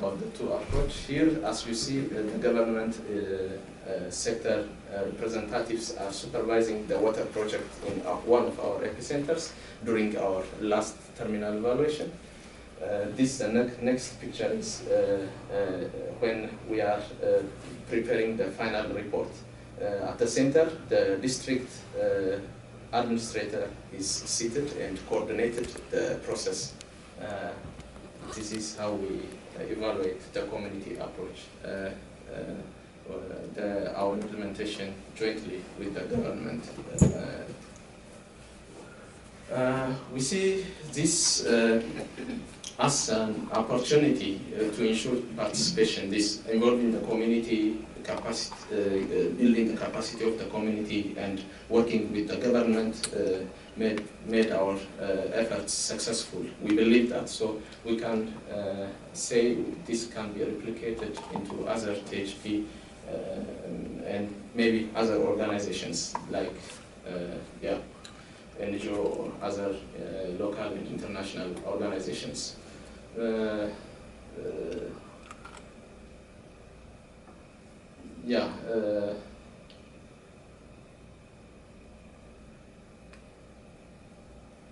about the two approach. Here, as you see, the government sector representatives are supervising the water project in one of our epicenters during our last terminal evaluation. This next picture is when we are preparing the final report. At the center, the district administrator is seated and coordinated the process. This is how we evaluate the community approach. Our implementation jointly with the government. We see this as an opportunity to ensure participation, this involving the community capacity, building the capacity of the community and working with the government made our efforts successful. We believe that, so we can say this can be replicated into other THP and maybe other organizations like NGO or other local and international organizations.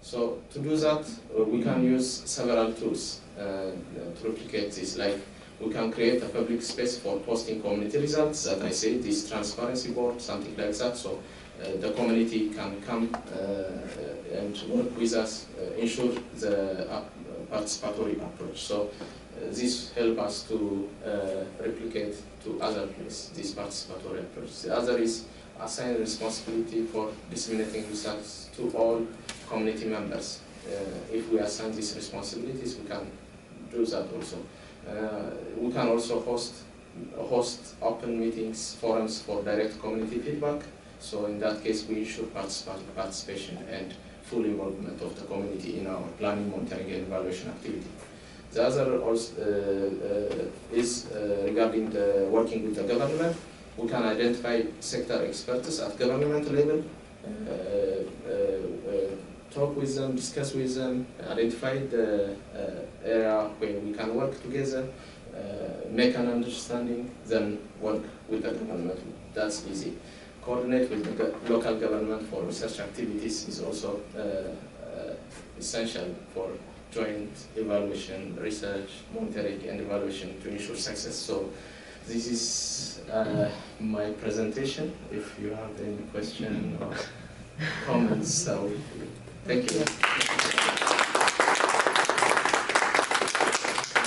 So to do that, we can use several tools to replicate this. Like we can create a public space for posting community results, that I say, this transparency board, something like that. So the community can come and work with us, ensure the participatory approach. So this helps us to replicate to other places, this participatory approach. The other is assign responsibility for disseminating results to all community members. If we assign these responsibilities, we can do that also. We can also host open meetings, forums for direct community feedback. So in that case, we ensure participation and full involvement of the community in our planning, monitoring, and evaluation activity. The other also, is regarding the working with the government. We can identify sector experts at government level, talk with them, discuss with them, identify the area where we can work together, make an understanding, then work with the government. That's easy. Coordinate with the local government for research activities is also essential for joint evaluation, research, monitoring, and evaluation to ensure success. So this is my presentation. If you have any question or comments, so thank you.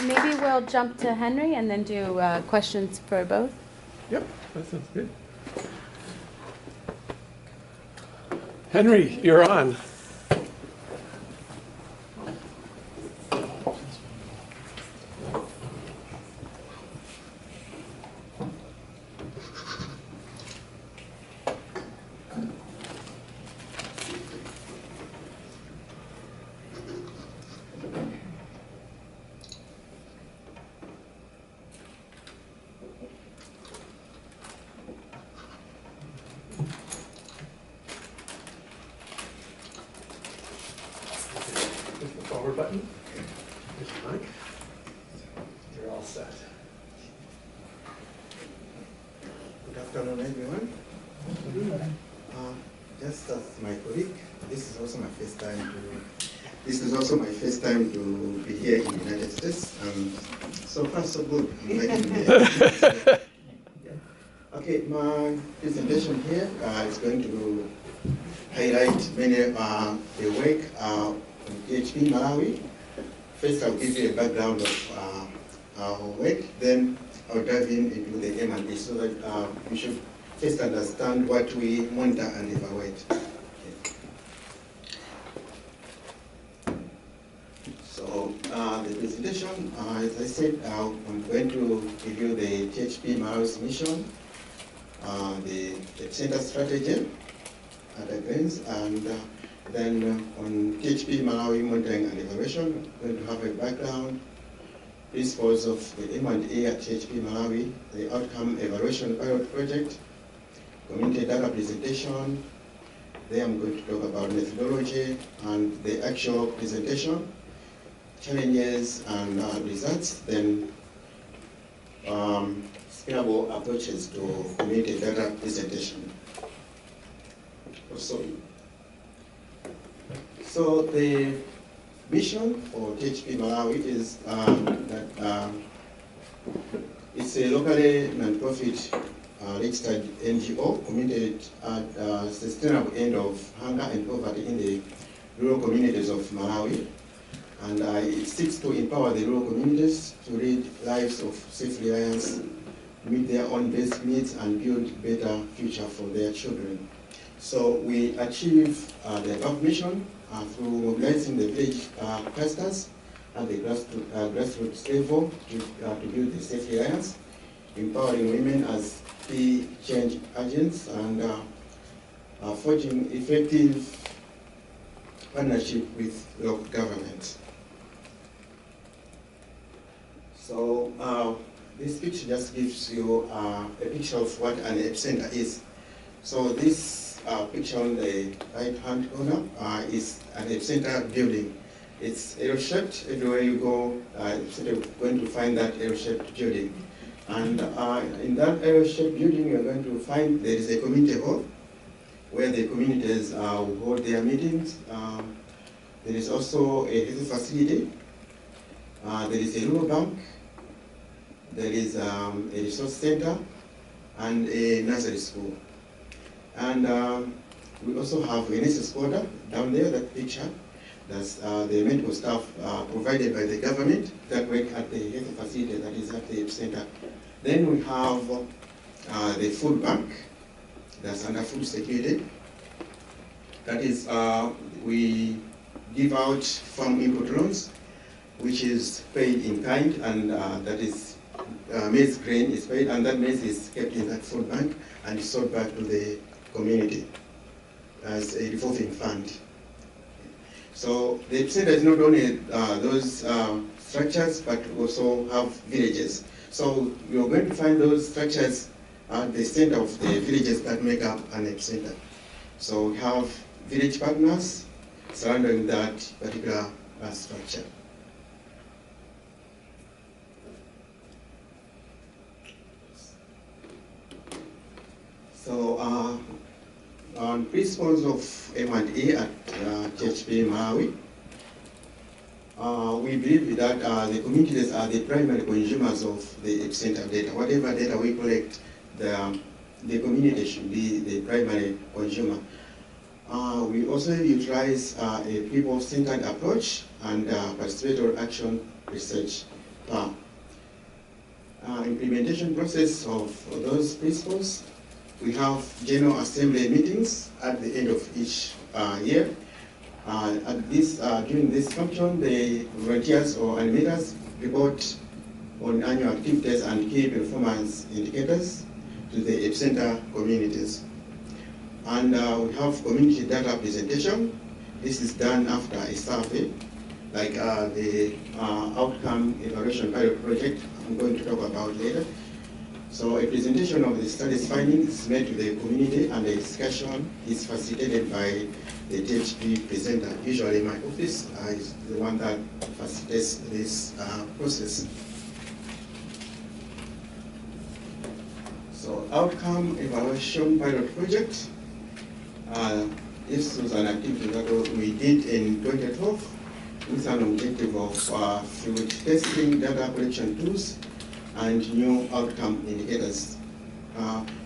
Maybe we'll jump to Henry and then do questions for both. Yep, that sounds good. Henry, you're on. Forward button. Here's your mic. You're all set. Good afternoon, everyone. Just as my colleague, this is also my first time to be here in the United States. So far, so good. I'm liking it. Okay, my presentation here is going to highlight many the work on THP Malawi. First, I'll give you a background of our work, then I'll dive into the M&A so that you should first understand what we monitor and evaluate. Okay. So the presentation, as I said, I'm going to give you the THP Malawi's mission, the center strategy at a glance, and then on THP Malawi monitoring and evaluation, I'm going to have a background, principles of the M&A at THP Malawi, the outcome evaluation pilot project, community data presentation. Then I'm going to talk about methodology and the actual presentation, challenges and results. Then scalable approaches to community data presentation. So the mission for THP Malawi is that it's a locally non-profit registered NGO committed at sustainable end of hunger and poverty in the rural communities of Malawi. And it seeks to empower the rural communities to lead lives of self-reliance, meet their own basic needs, and build better future for their children. So we achieve the above mission through mobilizing the village clusters at the grassroots level to build the self-reliance, empowering women as key change agents, and forging effective partnership with local government. So this picture just gives you a picture of what an epicenter is. So this picture on the right-hand corner is an epicenter building. It's L-shaped. Everywhere you go, you're going to find that L-shaped building. And in that L-shaped building, you're going to find there is a community hall where the communities will hold their meetings. There is also a health facility. There is a rural bank. There is a resource center and a nursery school. And we also have a nurse's quarter down there, that picture. That's the medical staff provided by the government that work at the health facility that is at the center. Then we have the food bank that's under food security. That is, we give out farm input loans, which is paid in kind, and that is maize grain is paid, and that maize is kept in that food bank and is sold back to the community as a revolving fund. So the center is not only those structures, but also have villages. So you're going to find those structures at the center of the villages that make up an epicenter. So we have village partners surrounding that particular structure. So on principles of M&E at THP Malawi, we believe that the communities are the primary consumers of the epicenter data. Whatever data we collect, the community should be the primary consumer. We also utilize a people-centered approach and participatory action research. Implementation process of those principles. We have general assembly meetings at the end of each year. During this function, the volunteers or animators report on annual activities and key performance indicators to the epicenter communities. And we have community data presentation. This is done after a survey, like the outcome evaluation pilot project I'm going to talk about later. So a presentation of the study's findings is made to the community, and the discussion is facilitated by the THP presenter. Usually my office is the one that facilitates this process. So outcome evaluation pilot project. This was an activity that we did in 2012 with an objective of field testing, data collection tools, and new outcome indicators.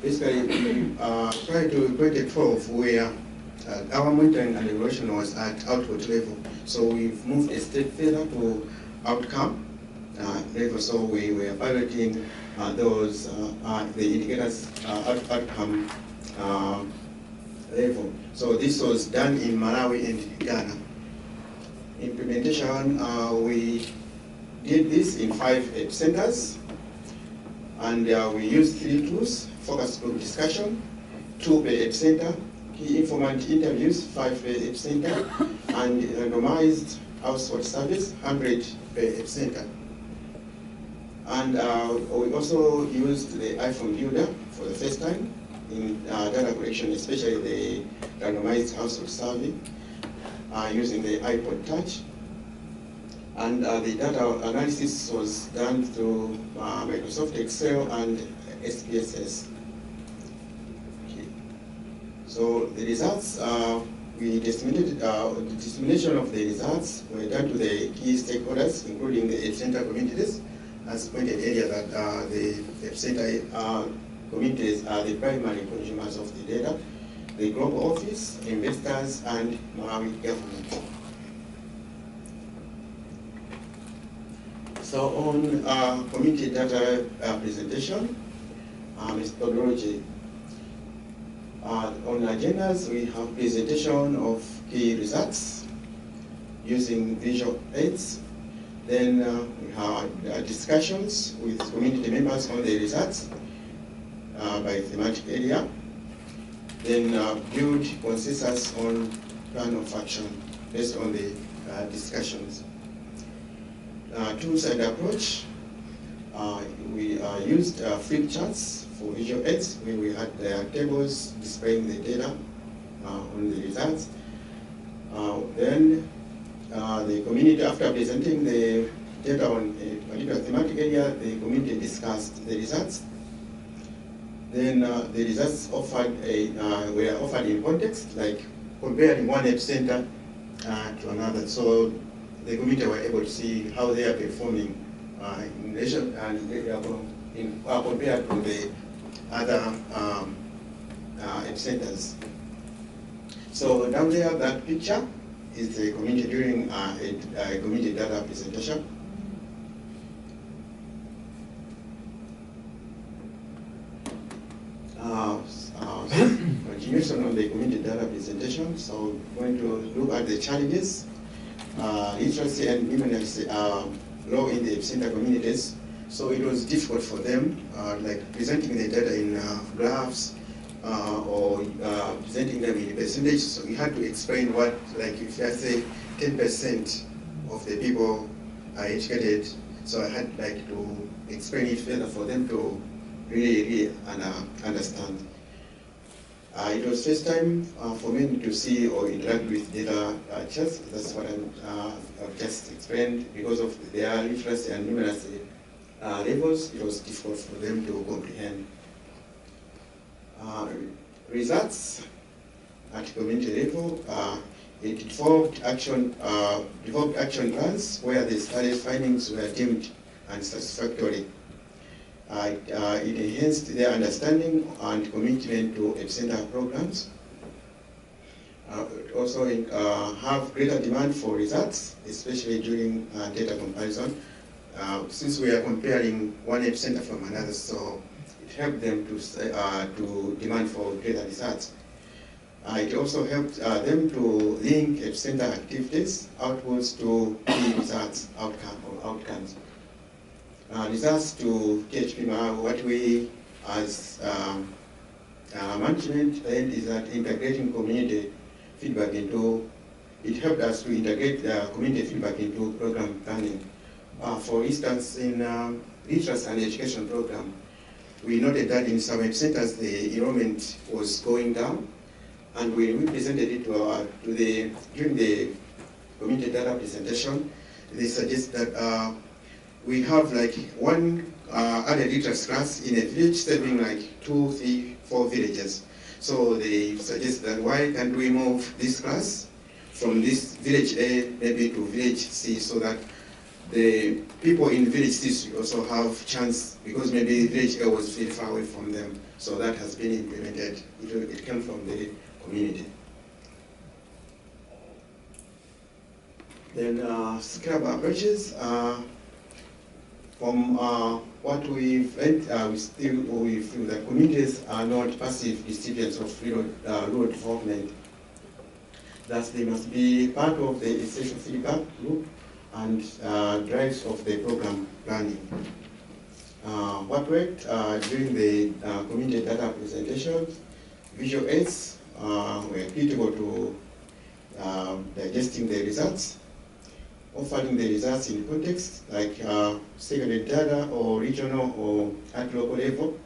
Basically, prior to 2012, where our monitoring and evaluation was at output level. So we've moved a step further to outcome level. So we were piloting those, the indicators outcome level. So this was done in Malawi and Ghana. Implementation, we did this in 5 epicenters. And we used 3 tools: focus group discussion, 2 per epicenter, key informant interviews, 5 per epicenter, and randomized household surveys, 100 per epicenter. And we also used the iPhone builder for the first time in data collection, especially the randomized household survey, using the iPod Touch. And the data analysis was done through Microsoft Excel and SPSS. Okay. So the results, we disseminated, the dissemination of the results were done to the key stakeholders, including the epicenter communities, as pointed earlier that the epicenter communities are the primary consumers of the data, the global office, investors, and Malawi government. So on community data presentation, methodology. On agendas, we have presentation of key results using visual aids. Then we have discussions with community members on the results by thematic area. Then build consensus on plan of action based on the discussions. Tools and approach. We used flip charts for visual aids, where we had tables displaying the data on the results. Then the community, after presenting the data on a particular thematic area, the community discussed the results. Then the results offered were offered in context, like comparing one epicenter to another. So the community were able to see how they are performing in relation and compared to the other epicenters. So down there, that picture is the community during a community data presentation. Continuation on the community data presentation. So we're going to look at the challenges, literacy and numeracy low in the epicenter communities. So it was difficult for them, like presenting the data in graphs or presenting them in percentage. So we had to explain what, like if I say 10% of the people are educated, so I had like to explain it further for them to really understand. It was first time for me to see or interact with data charts. That's what I've just explained. Because of their literacy and numeracy levels, it was difficult for them to comprehend. Results at community level, it developed action plans where the study's findings were deemed unsatisfactory. It enhanced their understanding and commitment to epicenter programs. Also have greater demand for results, especially during data comparison. Since we are comparing one epicenter from another, so it helped them to demand for greater results. It also helped them to link epicenter activities outwards to key results outcomes. Results to THP MAH, what we as management learned is that integrating community feedback into, it helped us to integrate community feedback into program planning. For instance, in literacy and education program, we noted that in some centers the enrollment was going down, and we presented it during the community data presentation. They suggest that we have like one added literacy class in a village serving like 2, 3, 4 villages. So they suggest that why can't we move this class from this village A maybe to village C, so that the people in village C also have chance, because maybe village A was very far away from them. So that has been implemented. It came from the community. Then scrap approaches. From what we've read, we feel that communities are not passive recipients of rural development. Thus, they must be part of the essential feedback group and drives of the program planning. What worked during the community data presentation, visual aids were critical to digesting the results. Offering the results in context, like secondary data or regional or at local level,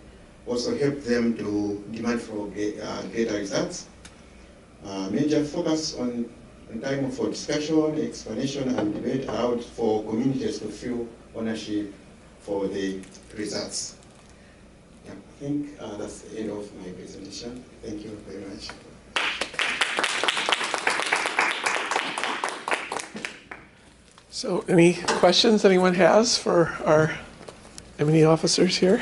also help them to demand for greater results. Major focus on time for discussion, explanation, and debate allowed for communities to feel ownership for the results. Yeah, I think that's the end of my presentation. Thank you very much. So any questions anyone has for our M&E officers here?